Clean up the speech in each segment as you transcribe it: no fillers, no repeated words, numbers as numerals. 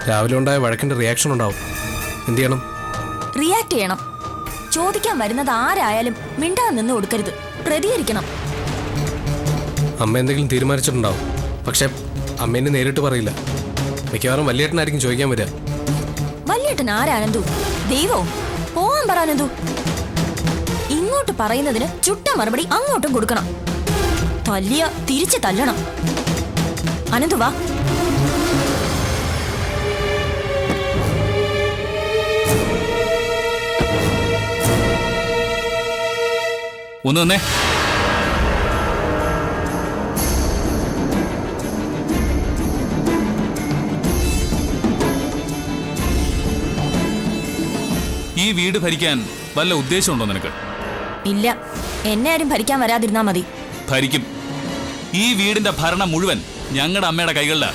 രാവിലെ ഉണ്ടായ വഴക്കിന്റെ റിയാക്ഷൻ ഉണ്ടാവും. എന്ത് ചെയ്യണം? റിയാക്ട് ചെയ്യണം. ചോദിക്കാൻ വരുന്നത് ആരായാലും മിണ്ടാതെ നിന്ന് കൊടുക്കരുത്, പ്രതികരിക്കണം. അമ്മ എന്തെങ്കിലും തീരുമാനിച്ചിട്ടുണ്ടാവും. പക്ഷെ അമ്മേനെ നേരിട്ട് പറയില്ല. മിക്കവാറും വല്യേട്ടനായിരിക്കും ചോദിക്കാൻ വരിക. വല്യേട്ടൻ ആരാനന്ദു? ദൈവവും? പോവാൻ പറയാനന്ദു. ഇങ്ങോട്ട് പറയുന്നതിന് ചുട്ട മറുപടി അങ്ങോട്ടും കൊടുക്കണം. തല്ലിയ തിരിച്ച് തല്ലണം. അനന്തു വാ. ഒന്ന് തന്നെ. ഈ വീട് ഭരിക്കാൻ വല്ല ഉദ്ദേശമുണ്ടോ നിനക്ക്? ഇല്ല, എന്നെ ആരും ഭരിക്കാൻ വരാതിരുന്നാ മതി. ഭരിക്കും. ഈ വീടിന്റെ ഭരണം മുഴുവൻ ഞങ്ങളുടെ അമ്മയുടെ കൈകളിലാ.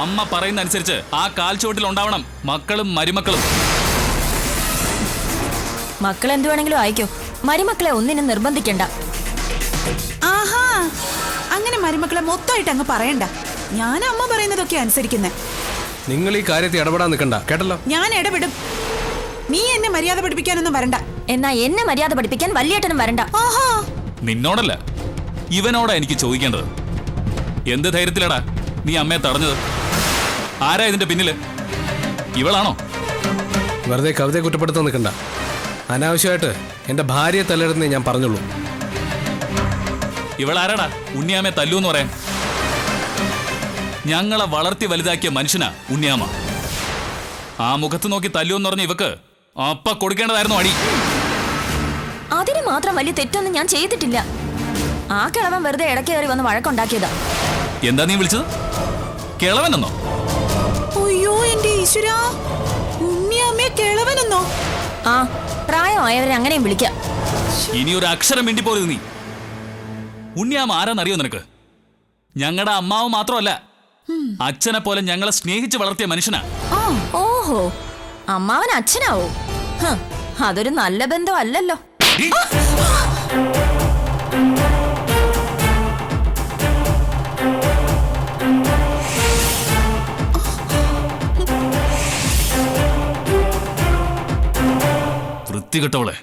അമ്മ പറയുന്ന അനുസരിച്ച് ആ കാൽച്ചുവട്ടിൽ ഉണ്ടാവണം മക്കളും മരുമക്കളും. മക്കൾ എന്തു വേണമെങ്കിലും ആയിക്കോ, മരുമക്കളെ ഒന്നിനും നിർബന്ധിക്കണ്ട. ആഹാ, അങ്ങനെ മരുമക്കളെ മൊത്തമായിട്ട് അങ്ങ് പറയണ്ട. ഞാൻ അമ്മ പറയുന്നതൊക്കെ അനുസരിക്കുന്നേ. നിങ്ങൾ ഈ കാര്യത്തിൽ ഇടപെടാൻ നിൽക്കണ്ട, കേട്ടല്ലോ? ഞാൻ ഇടപെടും. നീ എന്നെ മര്യാദ പഠിപ്പിക്കാനൊന്നും വരണ്ട. എന്നാ എന്നെ മര്യാദ പഠിപ്പിക്കാൻ വല്യേട്ടനും വരണ്ട. ആഹാ, നിന്നോടല്ല, ഇവനോടാ എനിക്ക് ചോദിക്കേണ്ടത്. എന്ത് ധൈര്യത്തിലാടാ നീ അമ്മയെ തടഞ്ഞത്? ആരാ ഇതിന്റെ പിന്നില്? ഇവളാണോ? വെറുതെ കവിതയെ കുറ്റപ്പെടുത്താൻ നിൽക്കണ്ട. അനാവശ്യമായിട്ട് എന്റെ ഭാര്യയെ തല്ലരുതെന്നേ ഞാൻ പറഞ്ഞുള്ളൂ. ഇവളാരാടാ ഉണ്ണിയാമ്മയെ തല്ലൂന്ന് പറയാൻ? ഞങ്ങളെ വളർത്തി വലുതാക്കിയ മനുഷ്യനാ ഉണ്ണിയാമ്മ. ആ മുഖത്ത് നോക്കി തല്ലൂന്ന് പറഞ്ഞ ഇവക്ക് അപ്പ കൊടുക്കേണ്ടതായിരുന്നു അടി. അതിന് മാത്രം വലിയ തെറ്റൊന്നും ഞാൻ ചെയ്തിട്ടില്ല. ആ കിളവൻ വെറുതെ ഇടയ്ക്ക് കയറി വന്ന് വഴക്കുണ്ടാക്കിയതാ. എന്താ നീ വിളിച്ചത്? കിളവനെന്നോ? അയ്യോ എന്റെ ഈശ്വരാ, ഉണ്ണിയമ്മയെ കിളവനെന്നോ? ആ, പ്രായമായവരെ അങ്ങനെയും വിളിക്കാം. ഇനി ഒരു അക്ഷരം മിണ്ടിപ്പോരുത് നീ. ഉണ്ണിയാമ്മ ആരാന്നറിയോ നിനക്ക്? ഞങ്ങളുടെ അമ്മാവ് മാത്രമല്ല, അച്ഛനെ പോലെ ഞങ്ങളെ സ്നേഹിച്ച് വളർത്തിയ മനുഷ്യനാ. ഓഹോ, അമ്മാവൻ അച്ഛനാവോ? അതൊരു നല്ല ബന്ധം അല്ലല്ലോ. വൃത്തികെട്ടവളെ,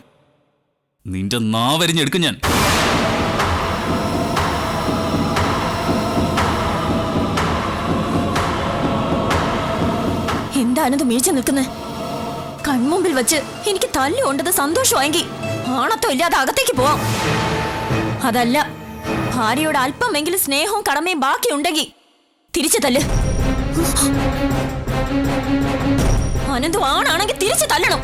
നിന്റെ നാവരിഞ്ഞെടുക്കും ഞാൻ. എന്താണിത് മീഴ്ച നിൽക്കുന്നത്? കൺമുമ്പിൽ വെച്ച് എനിക്ക് തല്ലു കൊണ്ടത് സന്തോഷമായെങ്കിൽ ആണത്തോ ഇല്ലാതെ അകത്തേക്ക് പോവാം. അതല്ല, ഭാര്യയോട് അല്പമെങ്കിലും സ്നേഹവും കടമയും ബാക്കിയുണ്ടെങ്കിൽ തിരിച്ചു തല്ല്. അനന്തു ആണാണെങ്കിൽ തിരിച്ചു തല്ലണം.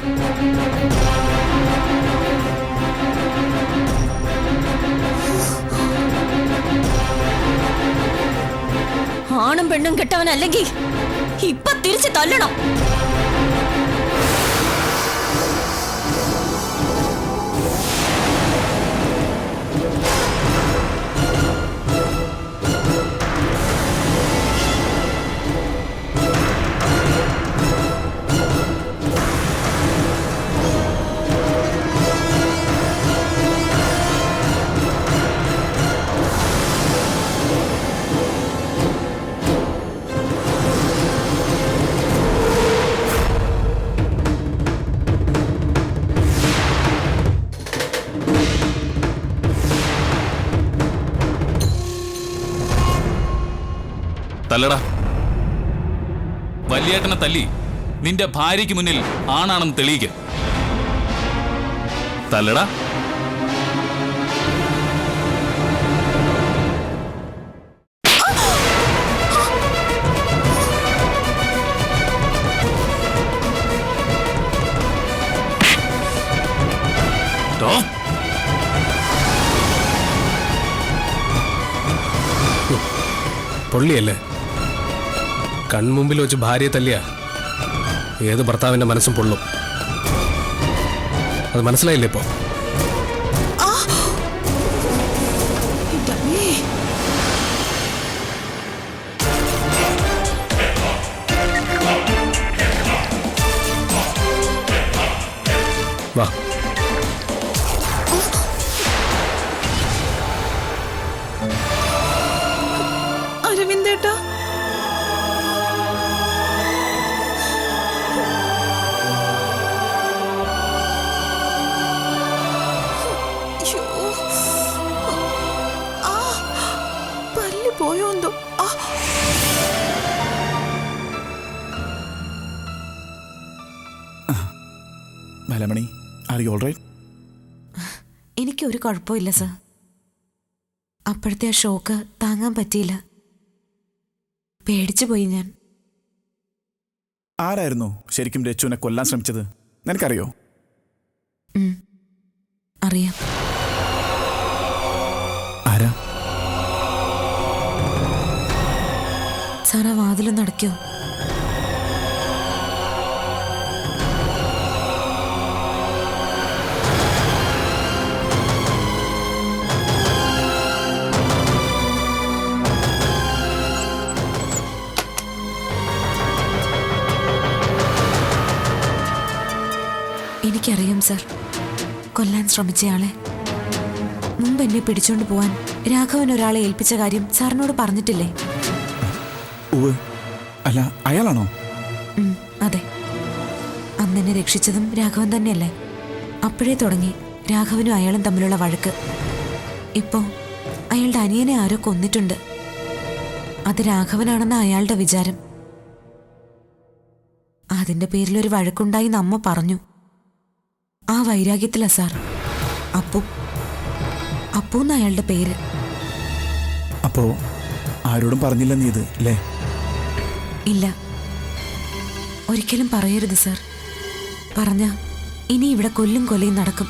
ആണും പെണ്ണും കെട്ടവനല്ലെങ്കിൽ ഇപ്പൊ തിരിച്ചു തല്ലണം. തല്ലടാ. വല്യേട്ടനെ തല്ലി നിന്റെ ഭാര്യയ്ക്ക് മുന്നിൽ ആണാണെന്ന് തെളിയിക്ക. തല്ലടാ. പൊള്ളിയല്ലേ? കൺമുമ്പിൽ വെച്ച് ഭാര്യയെ തല്ലിയ ഏത് ഭർത്താവിന്റെ മനസ്സും പൊള്ളും. അത് മനസ്സിലായില്ലേ ഇപ്പോ? വാ. അരവിന്ദേട്ടാ, Balamani, are you all right? എനിക്കൊരു കുഴപ്പമില്ല സർ. അപ്പോഴത്തെ ആ ഷോക്ക് താങ്ങാൻ പറ്റിയില്ല. പേടിച്ചു പോയി ഞാൻ. ആരായിരുന്നു ശരിക്കും രച്ചുവിനെ കൊല്ലാൻ ശ്രമിച്ചത്? നിനക്കറിയോ? അറിയാം. ആരാ? സാർ ആ വാതിലൊന്ന് അടയ്ക്കോ? എനിക്കറിയാം സർ, കൊല്ലാൻ ശ്രമിച്ചയാളെ. മുമ്പ് എന്നെ പിടിച്ചോണ്ട് പോവാൻ രാഘവൻ ഒരാളെ ഏൽപ്പിച്ച കാര്യം സാറിനോട് പറഞ്ഞിട്ടില്ലേ? ഉവ്, അല്ല അയാളാണോ? അതെ. അന്നെന്നെ രക്ഷിച്ചതും രാഘവൻ തന്നെയല്ലേ? അപ്പോഴേ തുടങ്ങി രാഘവനും അയാളും തമ്മിലുള്ള വഴക്ക്. ഇപ്പോ അയാളുടെ അനിയനെ ആരോ കൊന്നിട്ടുണ്ട്. അത് രാഘവനാണെന്ന അയാളുടെ വിചാരം. അതിന്റെ പേരിലൊരു വഴക്കുണ്ടായി അമ്മ പറഞ്ഞു. ആ വൈരാഗ്യത്തിലാ സാർ. അപ്പൂന്ന് അയാളുടെ പേര്. അപ്പോ ആരോടും പറഞ്ഞില്ല നീ ഇത് അല്ലേ? ഇല്ല, ഒരിക്കലും പറയരുത് സാർ. പറഞ്ഞ ഇനി ഇവിടെ കൊല്ലും കൊലയും നടക്കും.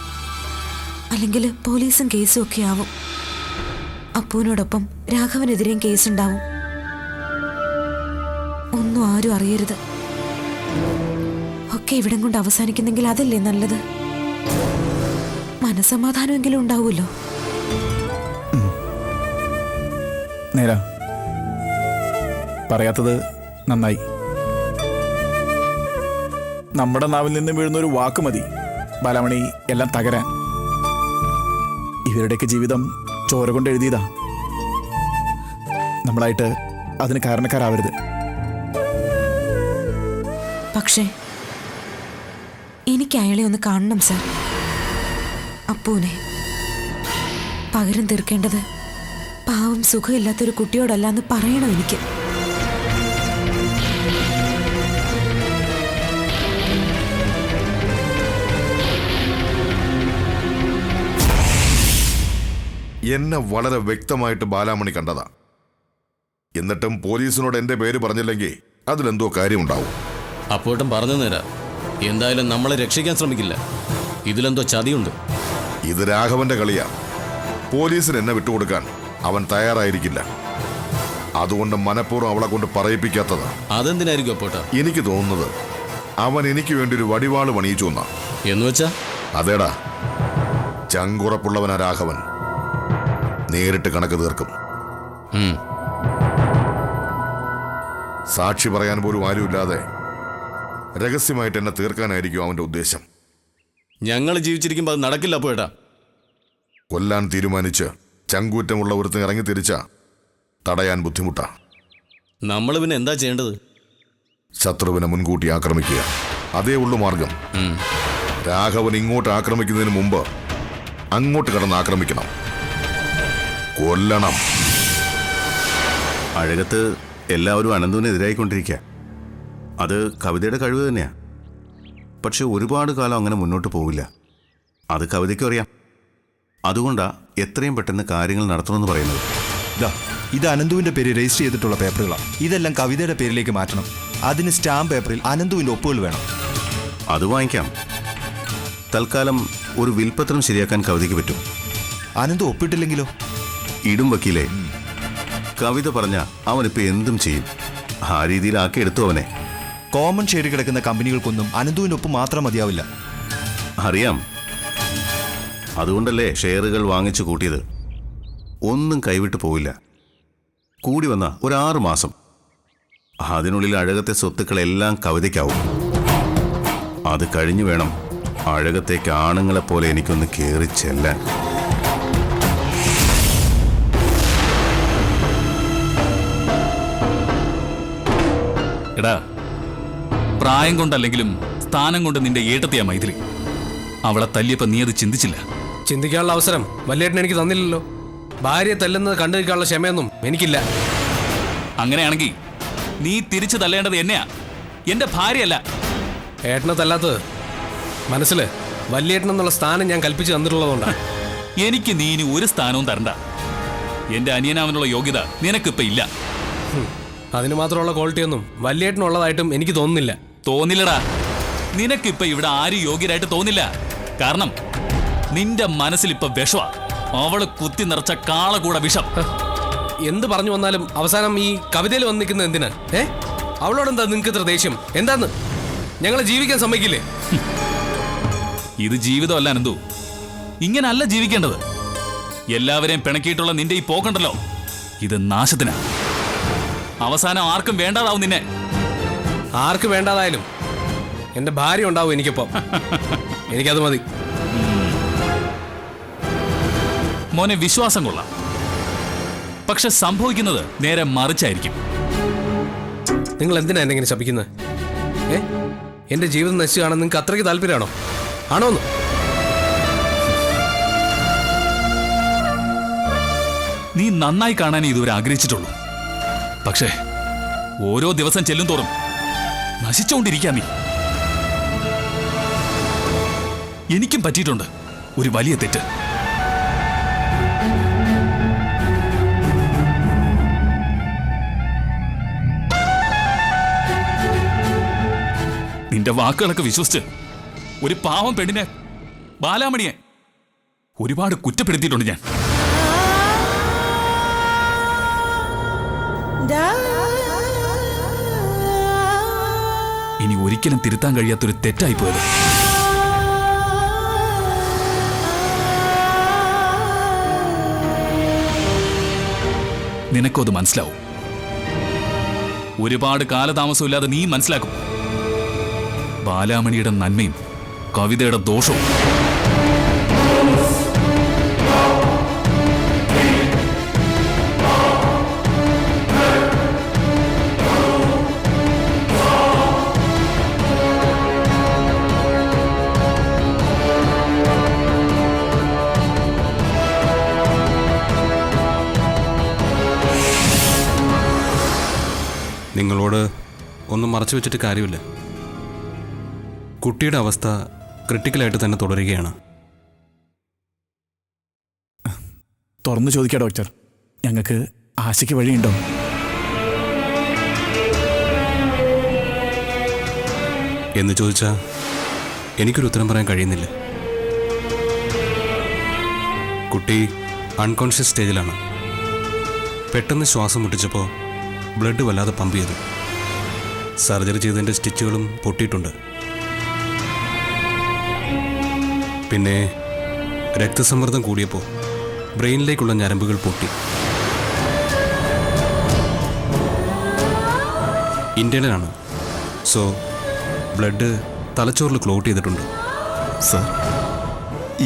അല്ലെങ്കിൽ പോലീസും കേസും ഒക്കെ ആവും. അപ്പൂവിനോടൊപ്പം രാഘവനെതിരെയും കേസുണ്ടാവും. ഒന്നും ആരും അറിയരുത്. ഒക്കെ ഇവിടം കൊണ്ട് അവസാനിക്കുന്നെങ്കിൽ അതല്ലേ നല്ലത്? മനസമാധാനമെങ്കിലും ഉണ്ടാവുമല്ലോ. നേരാ, പറയാത്തത് നന്നായി. നമ്മുടെ നാവിൽ നിന്ന് വീഴുന്ന ഒരു വാക്ക് മതി ബാലാമണി എല്ലാം തകരാൻ. ഇവരുടെയൊക്കെ ജീവിതം ചോര കൊണ്ട് എഴുതിയതാ. നമ്മളായിട്ട് അതിന് കാരണക്കാരാവരുത്. പക്ഷേ എനിക്ക് അയാളെ ഒന്ന് കാണണം സാർ. അപ്പൂനെ. പകരം തീർക്കേണ്ടത് പാവം സുഖമില്ലാത്തൊരു കുട്ടിയോടല്ല എന്ന് പറയണം എനിക്ക്. എന്നെ വളരെ വ്യക്തമായിട്ട് ബാലാമണി കണ്ടതാ. എന്നിട്ടും പോലീസിനോട് എന്റെ പേര് പറഞ്ഞില്ലെങ്കിൽ അതിലെന്തോ കാര്യമുണ്ടാവും. അപ്പോട്ടും പറഞ്ഞു തരാം, എന്തായാലും നമ്മളെ രക്ഷിക്കാൻ ശ്രമിക്കില്ല. ഇതിലെന്തോ ചതിയുണ്ട്. ഇത് രാഘവന്റെ കളിയാ. പോലീസിന് എന്നെ വിട്ടുകൊടുക്കാൻ അവൻ തയ്യാറായിരിക്കില്ല. അതുകൊണ്ട് മനഃപൂർവ്വം അവളെ കൊണ്ട് പറയിപ്പിക്കാത്തതാ. അതെന്തിനായിരിക്കും അപ്പോട്ടാ? എനിക്ക് തോന്നുന്നത് അവൻ എനിക്ക് വേണ്ടി ഒരു വടിവാള് പണിയിച്ചു എന്നാ. എന്നുവെച്ചാ? അതേടാ, ചങ്കുറപ്പുള്ളവനാ രാഘവൻ. നേരിട്ട് കണക്ക് തീർക്കും. സാക്ഷി പറയാൻ പോലും ആരുമില്ലാതെ രഹസ്യമായിട്ട് എന്നെ തീർക്കാനായിരിക്കും അവന്റെ ഉദ്ദേശം. ഞങ്ങൾ ജീവിച്ചിരിക്കുമ്പോൾ അത് നടക്കില്ല അപ്പോട്ടാ. കൊല്ലാൻ തീരുമാനിച്ച് ചങ്കൂറ്റമുള്ള ഒരുത്തിന് ഇറങ്ങി തിരിച്ച തടയാൻ ബുദ്ധിമുട്ടാ. നമ്മൾ പിന്നെ എന്താ ചെയ്യേണ്ടത്? ശത്രുവിനെ മുൻകൂട്ടി ആക്രമിക്കുക. അതേ ഉള്ളു മാർഗം. രാഘവൻ ഇങ്ങോട്ട് ആക്രമിക്കുന്നതിന് മുമ്പ് അങ്ങോട്ട് കടന്ന് ആക്രമിക്കണം. കൊല്ലണം. അഴകത്ത് എല്ലാവരും അനന്തുവിനെതിരായിക്കൊണ്ടിരിക്കുക. അത് കവിതയുടെ കഴിവ് തന്നെയാണ്. പക്ഷെ ഒരുപാട് കാലം അങ്ങനെ മുന്നോട്ട് പോവില്ല. അത് കവിതയ്ക്കും അറിയാം. അതുകൊണ്ടാണ് എത്രയും പെട്ടെന്ന് കാര്യങ്ങൾ നടത്തണമെന്ന് പറയുന്നത്. ഇത് അനന്തുവിന്റെ പേര് രജിസ്റ്റർ ചെയ്തിട്ടുള്ള പേപ്പറുകളാണ്. ഇതെല്ലാം കവിതയുടെ പേരിലേക്ക് മാറ്റണം. അതിന് സ്റ്റാമ്പ് പേപ്പറിൽ അനന്തുവിന്റെ ഒപ്പുകൾ വേണം. അത് വാങ്ങിക്കാം. തൽക്കാലം ഒരു വിൽപ്പത്രം ശരിയാക്കാൻ കവിതയ്ക്ക് പറ്റും. അനന്തു ഒപ്പിട്ടില്ലെങ്കിലോ? ഇടും വക്കീലേ. കവിത പറഞ്ഞ അവനിപ്പോൾ എന്തും ചെയ്യും. ആ രീതിയിലാക്കി എടുത്തു അവനെ. കോമൺ ഷെയർ കിടക്കുന്ന കമ്പനികൾക്കൊന്നും അനന്തുവിന്റെ ഒപ്പ് മാത്രം മതിയാവില്ല. അറിയാം. അതുകൊണ്ടല്ലേ ഷെയറുകൾ വാങ്ങിച്ചു കൂട്ടിയത്. ഒന്നും കൈവിട്ട് പോവില്ല. കൂടി വന്ന ഒരു 6 മാസം. അതിനുള്ളിൽ അഴകത്തെ സ്വത്തുക്കളെല്ലാം കവിതയ്ക്കാവും. അത് കഴിഞ്ഞു വേണം അഴകത്തേക്ക് ആണുങ്ങളെപ്പോലെ എനിക്കൊന്ന് കയറി ചെല്ലാൻ. എടാ, പ്രായം കൊണ്ടല്ലെങ്കിലും സ്ഥാനം കൊണ്ട് നിന്റെ ഏട്ടത്തെയാ മൈഥിലി. അവളെ തല്ലിയപ്പോ നീ അത് ചിന്തിച്ചില്ല. ചിന്തിക്കാനുള്ള അവസരം വല്യേട്ടൻ എനിക്ക് തന്നില്ലല്ലോ. ഭാര്യയെ തല്ലുന്നത് കണ്ടു നിൽക്കാനുള്ള ക്ഷമയൊന്നും എനിക്കില്ല. അങ്ങനെയാണെങ്കിൽ നീ തിരിച്ചു തല്ലേണ്ടത് എന്നെയാ, എന്റെ ഭാര്യയല്ല. ഏട്ടനെ തല്ലാത്തത് മനസ്സിൽ വല്യേട്ടൻ എന്നുള്ള സ്ഥാനം ഞാൻ കൽപ്പിച്ച് തന്നിട്ടുള്ളതുകൊണ്ടാണ്. എനിക്ക് നീ ഇനി ഒരു സ്ഥാനവും തരണ്ട. എന്റെ അനിയനാവനുള്ള യോഗ്യത നിനക്കിപ്പോ ഇല്ല. അതിന് മാത്രമുള്ള ക്വാളിറ്റിയൊന്നും വല്യേട്ടനുള്ളതായിട്ടും എനിക്ക് തോന്നുന്നില്ല. തോന്നില്ലടാ. നിനക്കിപ്പോ ഇവിടെ ആരും യോഗ്യരായിട്ട് തോന്നില്ല. കാരണം നിന്റെ മനസ്സിൽ ഇപ്പൊ വിഷമാ. അവള് കുത്തി നിറച്ച കാളകൂട വിഷം. എന്ത് പറഞ്ഞു വന്നാലും അവസാനം ഈ കവിതയിൽ വന്ന് നിൽക്കുന്നത് എന്തിനാ? അവളോടെന്താ നിങ്ങൾക്ക് ഇത്ര ദേഷ്യം? എന്താന്ന് ഞങ്ങളെ ജീവിക്കാൻ സമ്മതിക്കില്ലേ? ഇത് ജീവിതമല്ല അനന്തു. ഇങ്ങനല്ല ജീവിക്കേണ്ടത്. എല്ലാവരെയും പിണക്കിയിട്ടുള്ള നിന്റെ ഈ പോക്കണ്ടല്ലോ, ഇത് നാശത്തിനാ. അവസാനം ആർക്കും വേണ്ടാതാവും നിന്നെ. ആർക്ക് വേണ്ടാതായാലും എന്റെ ഭാര്യ ഉണ്ടാവും എനിക്കിപ്പം. എനിക്കത് മതി. മോനെ, വിശ്വാസം കൊള്ളാം. പക്ഷെ സംഭവിക്കുന്നത് നേരെ മറിച്ചായിരിക്കും. നിങ്ങൾ എന്തിനാ എന്നെ ഇങ്ങനെ ശപിക്കുന്നത്? എന്റെ ജീവിതം നശിച്ചു കാണാൻ നിങ്ങൾക്ക് അത്രയ്ക്ക് താല്പര്യമാണോ? ആണോന്ന്? നീ നന്നായി കാണാനേ ഇതുവരെ ആഗ്രഹിച്ചിട്ടുള്ളൂ. പക്ഷേ ഓരോ ദിവസം ചെല്ലും തോറും നശിച്ചുകൊണ്ടിരിക്കാ നീ. എനിക്കും പറ്റിയിട്ടുണ്ട് ഒരു വലിയ തെറ്റ്. നിന്റെ വാക്കുകളൊക്കെ വിശ്വസിച്ച് ഒരു പാവം പെണ്ണിനെ, ബാലാമണിയെ ഒരുപാട് കുറ്റപ്പെടുത്തിയിട്ടുണ്ട് ഞാൻ. ഇനി ഒരിക്കലും തിരുത്താൻ കഴിയാത്തൊരു തെറ്റായി പോയത്. നിനക്കത് മനസ്സിലാവും. ഒരുപാട് കാലതാമസമില്ലാതെ നീ മനസ്സിലാക്കും ബാലാമണിയുടെ നന്മയും കവിതയുടെ ദോഷവും. നിങ്ങളോട് ഒന്നും മറച്ചു വെച്ചിട്ട് കാര്യമില്ല. കുട്ടിയുടെ അവസ്ഥ ക്രിട്ടിക്കലായിട്ട് തന്നെ തുടരുകയാണ്. തുറന്നു ചോദിക്കാം ഡോക്ടർ, ഞങ്ങൾക്ക് ആശയ്ക്ക് വഴിയുണ്ടോ? എന്ന് ചോദിച്ചാൽ എനിക്കൊരു ഉത്തരം പറയാൻ കഴിയുന്നില്ല. കുട്ടി അൺകോൺഷ്യസ് സ്റ്റേജിലാണ്. പെട്ടെന്ന് ശ്വാസം മുട്ടിച്ചപ്പോൾ ബ്ലഡ് വല്ലാതെ പമ്പ് ചെയ്തു. സർജറി ചെയ്തതിൻ്റെ സ്റ്റിച്ചുകളും പൊട്ടിയിട്ടുണ്ട്. പിന്നെ രക്തസമ്മർദ്ദം കൂടിയപ്പോൾ ബ്രെയിനിലേക്കുള്ള ഞരമ്പുകൾ പൊട്ടി. ഇന്റേണലാണ്. സോ ബ്ലഡ് തലച്ചോറിൽ ക്ലോട്ട് ചെയ്തിട്ടുണ്ട്. സർ,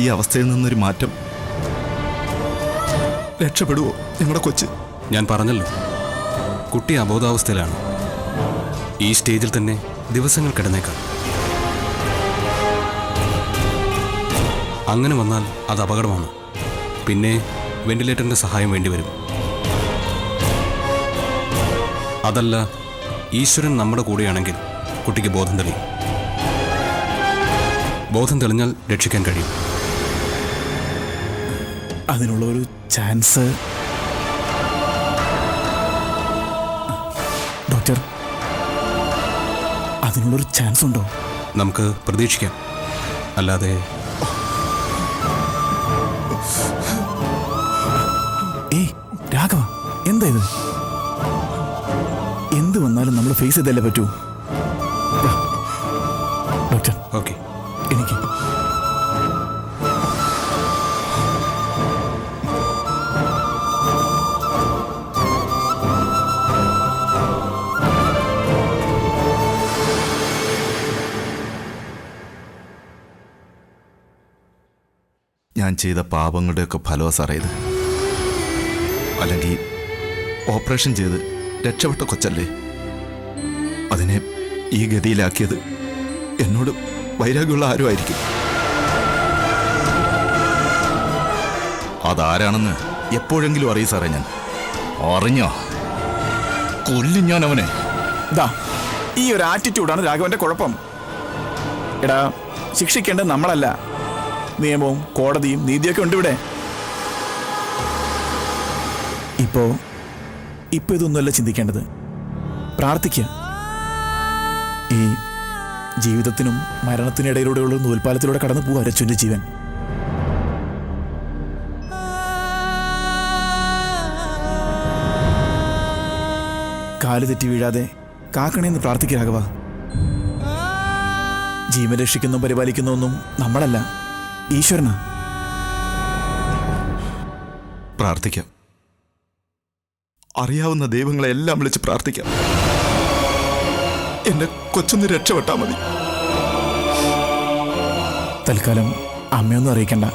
ഈ അവസ്ഥയിൽ നിന്നൊരു മാറ്റം രക്ഷപ്പെടുവോ ഞങ്ങളുടെ കൊച്ച്? ഞാൻ പറഞ്ഞല്ലോ, കുട്ടി അബോധാവസ്ഥയിലാണ്. ഈ സ്റ്റേജിൽ തന്നെ ദിവസങ്ങൾ കിടന്നേക്കാം. അങ്ങനെ വന്നാൽ അത് അപകടമാണ്. പിന്നെ വെന്റിലേറ്ററിൻ്റെ സഹായം വേണ്ടിവരും. അതല്ല, ഈശ്വരൻ നമ്മുടെ കൂടെയാണെങ്കിൽ കുട്ടിക്ക് ബോധം തെളിയും. ബോധം തെളിഞ്ഞാൽ രക്ഷിക്കാൻ കഴിയും. അതിനുള്ള ഒരു ചാൻസ് ഡോക്ടർ, അതിനുള്ളൊരു ചാൻസ് ഉണ്ടോ? നമുക്ക് പ്രതീക്ഷിക്കാം. അല്ലാതെ രാഘവ, എന്താ ഇത്? എന്ത് വന്നാലും നമ്മൾ ഫേസ് ചെയ്തല്ലേ പറ്റൂ. Doctor, okay. എനിക്ക് ഞാൻ ചെയ്ത പാപങ്ങളുടെയൊക്കെ ഫലമാ സാറേ ഇത്. അല്ലെങ്കിൽ ഓപ്പറേഷൻ ചെയ്ത് രക്ഷപ്പെട്ട കൊച്ചല്ലേ. അതിനെ ഈ ഗതിയിലാക്കിയത് എന്നോട് വൈരാഗ്യമുള്ള ആരും ആയിരിക്കും. അതാരാണെന്ന് എപ്പോഴെങ്കിലും അറിയും സാറേ. ഞാൻ അറിഞ്ഞോ കൊല്ലും ഞാൻ അവനെ. ഈ ഒരു ആറ്റിറ്റ്യൂഡാണ് രാഘവന്റെ കുഴപ്പം. എടാ, ശിക്ഷിക്കേണ്ടത് നമ്മളല്ല, നിയമവും കോടതിയും നീതിയൊക്കെ ഉണ്ട് ഇവിടെ. ഇപ്പോ ഇതൊന്നുമല്ല ചിന്തിക്കേണ്ടത്. പ്രാർത്ഥിക്കുക. ഈ ജീവിതത്തിനും മരണത്തിനും ഇടയിലൂടെയുള്ള നൂൽപ്പാലത്തിലൂടെ കടന്നു പോവുക അരച്ചുൻ്റെ ജീവൻ. കാല് തെറ്റി വീഴാതെ കാക്കണേന്ന് പ്രാർത്ഥിക്കാകവാ. ജീവൻ രക്ഷിക്കുന്നു പരിപാലിക്കുന്നൊന്നും നമ്മളല്ല, ഈശ്വരനാ. പ്രാർത്ഥിക്കാം. അറിയാവുന്ന ദൈവങ്ങളെ എല്ലാം വിളിച്ച് പ്രാർത്ഥിക്കാം. എന്റെ കൊച്ചൊന്ന് രക്ഷപ്പെട്ടാ മതി. തൽക്കാലം അമ്മയൊന്നും അറിയിക്കണ്ട.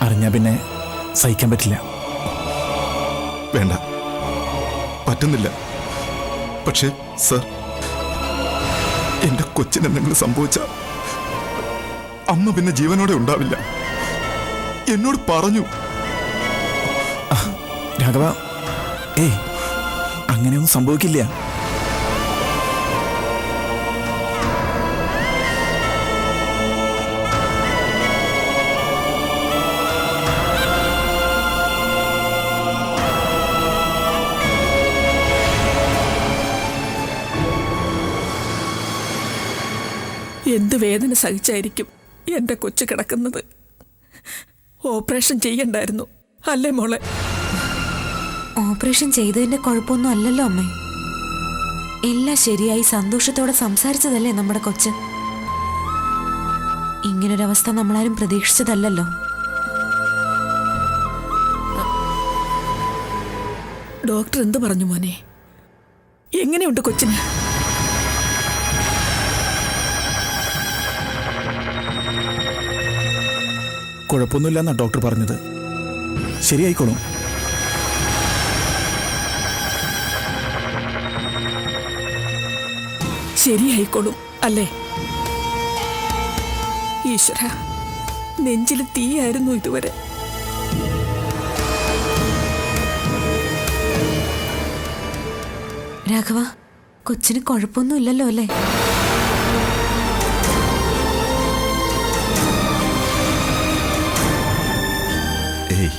അറിഞ്ഞാ പിന്നെ സഹിക്കാൻ പറ്റില്ല. വേണ്ട, പറ്റുന്നില്ല. പക്ഷേ സർ, എന്റെ കൊച്ചിന് എന്തെങ്കിലും സംഭവിച്ച അമ്മ പിന്നെ ജീവനോടെ ഉണ്ടാവില്ല. എന്നോട് പറഞ്ഞു. രാഘവ, അങ്ങനെയൊന്നും സംഭവിക്കില്ല. എന്ത് വേദന സഹിച്ചായിരിക്കും എൻ്റെ കൊച്ചു കിടക്കുന്നത്. ഓപ്പറേഷൻ ചെയ്യണ്ടായിരുന്നു അല്ലേ മോളെ? ഓപ്പറേഷൻ ചെയ്തതിന്റെ കുഴപ്പമൊന്നും അല്ലല്ലോ അമ്മേ. എല്ലാം ശരിയായി സന്തോഷത്തോടെ സംസാരിച്ചതല്ലേ നമ്മുടെ കൊച്ച്. ഇങ്ങനൊരവസ്ഥ നമ്മളാരും പ്രതീക്ഷിച്ചതല്ലല്ലോ. ഡോക്ടർ എന്ത് പറഞ്ഞു മോനെ? എങ്ങനെയുണ്ട് കൊച്ചിന്? കുഴപ്പമൊന്നുമില്ലെന്നാ ഡോക്ടർ പറഞ്ഞത്. ശരിയായിക്കോളും. ശരിയായിക്കോളും അല്ലേ? ഈശ്വര, നെഞ്ചിൽ തീയായിരുന്നു ഇതുവരെ. രാഘവ, കൊച്ചിന് കുഴപ്പമൊന്നുമില്ലല്ലോ അല്ലേ? ഏയ്,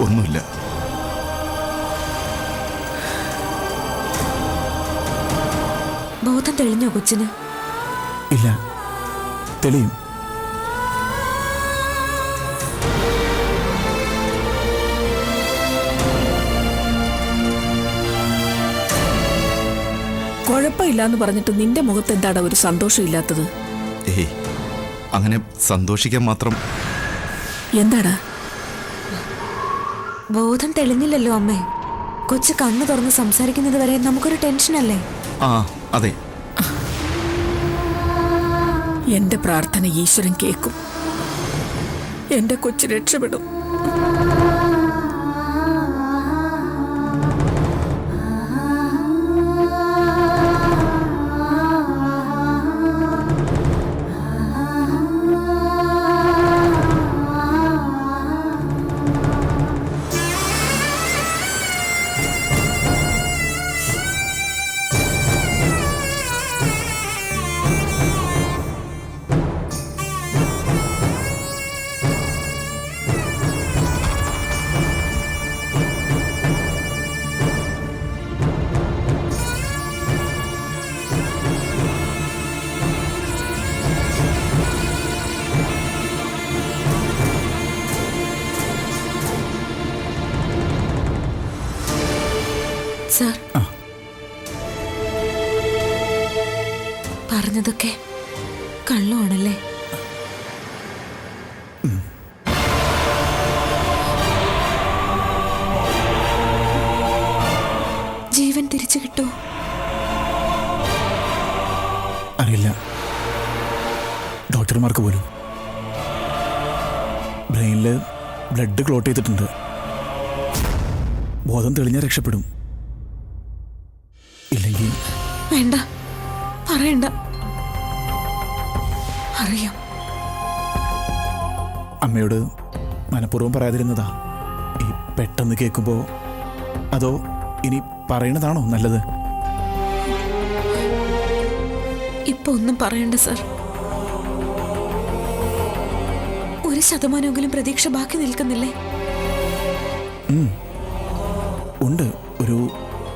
ഒന്നുമില്ല. ബോധം തെളിഞ്ഞോ കൊച്ചിന്? ഇല്ല, തെളിയും. കുഴപ്പമില്ലാന്ന് പറഞ്ഞിട്ട് നിന്റെ മുഖത്ത് എന്താടാ ഒരു സന്തോഷം ഇല്ലാത്തത്? ഏയ്, അങ്ങനെ സന്തോഷിക്കാൻ മാത്രം. എന്താടാ? ബോധം തെളിഞ്ഞില്ലല്ലോ അമ്മേ. കൊച്ചു കണ്ണു തുറന്ന് സംസാരിക്കുന്നത് വരെ നമുക്കൊരു ടെൻഷനല്ലേ? ആ, അതെ. എന്റെ പ്രാർത്ഥന ഈശ്വരൻ കേൾക്കും. എന്റെ കൊച്ചു രക്ഷപ്പെടും. സാർ, പറഞ്ഞതൊക്കെ കള്ളമാണല്ലേ? ജീവൻ തിരിച്ചു കിട്ടുമോ? അറിയില്ല. ഡോക്ടർമാർക്ക് പോലും. ബ്രെയിനിൽ ബ്ലഡ് ക്ലോട്ട് ചെയ്തിട്ടുണ്ട്. ബോധം തെളിഞ്ഞാൽ രക്ഷപ്പെടും. ഇല്ലെങ്കിൽ വേണ്ട, പറയണ്ട. അറിയാം. അമ്മയോട് മനഃപൂർവ്വം പറയാതിരുന്നതാ. ഈ പെട്ടെന്ന് കേൾക്കുമ്പോ, അതോ ഇനി പറയണതാണോ നല്ലത്? ഇപ്പൊ ഒന്നും പറയണ്ട സാർ. 1% പ്രതീക്ഷ ബാക്കി നിൽക്കുന്നില്ലേ? ഉണ്ട്.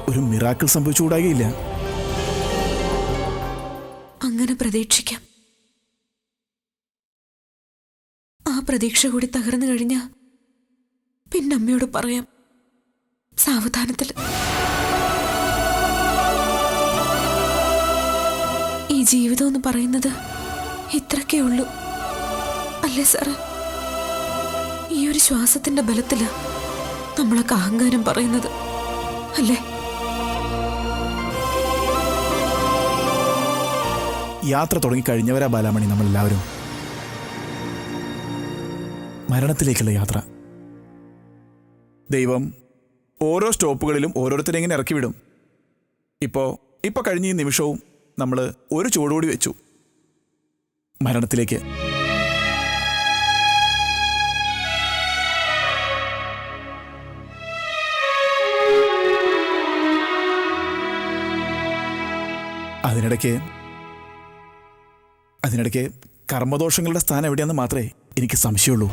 ഒരു മിറാക്കിൾ സംഭവിച്ചുകൂടാകയില്ല. അങ്ങനെ പ്രതീക്ഷിക്കാം. ആ പ്രതീക്ഷ കൂടി തകർന്നു കഴിഞ്ഞാ പിന്നെ അമ്മയോട് പറയാം, സാവധാനത്തിൽ. ഈ ജീവിതം എന്ന് പറയുന്നത് ഇത്രക്കേ ഉള്ളൂ അല്ലേ സാറ്? ഈ ഒരു ശ്വാസത്തിന്റെ ബലത്തിലാ നമ്മളൊക്കെ അഹങ്കാരം പറയുന്നത് അല്ലേ? യാത്ര തുടങ്ങിക്കഴിഞ്ഞവരാ ബാലാമണി നമ്മളെല്ലാവരും. മരണത്തിലേക്കുള്ള യാത്ര. ദൈവം ഓരോ സ്റ്റോപ്പുകളിലും ഓരോരുത്തരെ ഇങ്ങനെ ഇറക്കി വിടും. ഇപ്പൊ കഴിഞ്ഞ ഈ നിമിഷവും നമ്മൾ ഒരു ചുവടുകൂടി വെച്ചു മരണത്തിലേക്ക്. അതിനിടയ്ക്ക് കർമ്മദോഷങ്ങളുടെ സ്ഥാനം എവിടെയാണെന്ന് മാത്രമേ എനിക്ക് സംശയമുള്ളൂ.